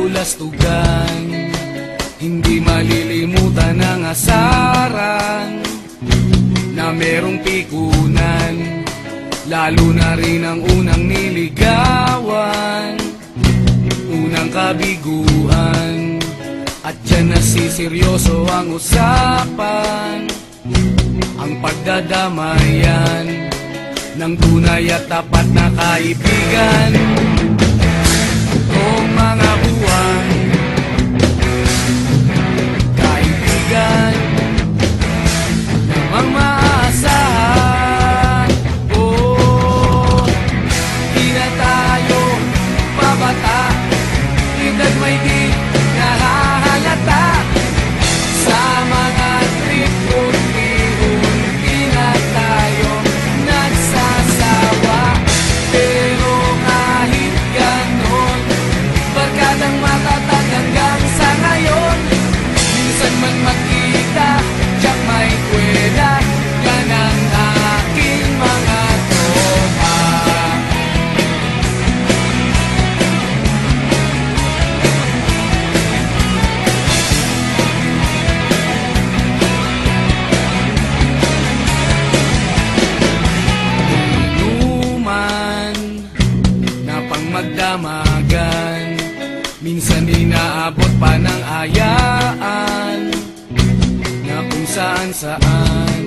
kabulastugan. Hindi malilimutan ang asaran na merong pikunan, lalo na rin ang unang niligawan, unang kabiguan. At dyan nasiseryoso ang usapan, ang pagdadamayan ng tunay at tapat na kaibigan. Kung mga buwan, kaibigan namang maasahan. Oh, di na tayo pabata, edad may di nahahalata. Sa mga trip unti-unti na tayo nagsasawa. Pero kahit ganon, barkadang matatag hanggang sa ngayon. Minsan man magkita, tiyak may kwela, yan ang aking mga tropa. Inuman na pang magdamagan, minsan inaabot pa ng ayaan, na kung saan-saan,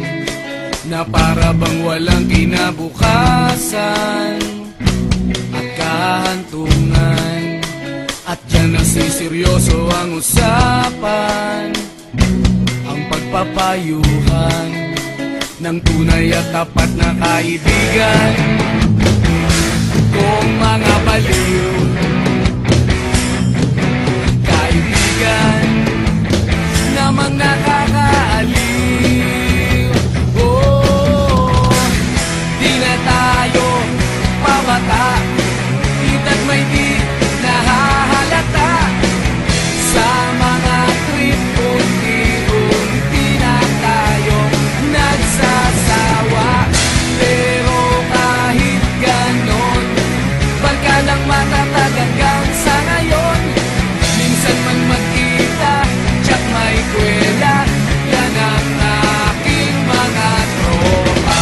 na para bang walang kinabukasan at kahantungan. At dyan nasiseryoso ang usapan, ang pagpapayuhan ng tunay at tapat na kaibigan. Kung mga baliw, kaibigan namang nakakaaliw. Oh, di na tayo pabata, edad may di nahahalata. Sa mga trip unti-unti na tayo nagsasawa. Pero kahit ganon, barkadang matatag hanggang sa ngayon. Minsan man magkita, tiyak may kwela, yan ang aking mga tropa.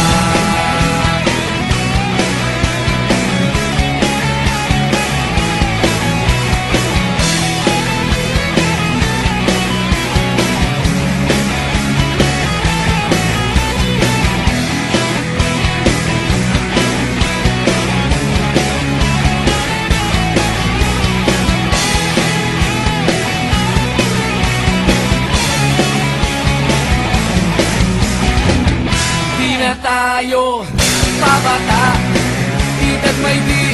Di na tayo pabata, edad may di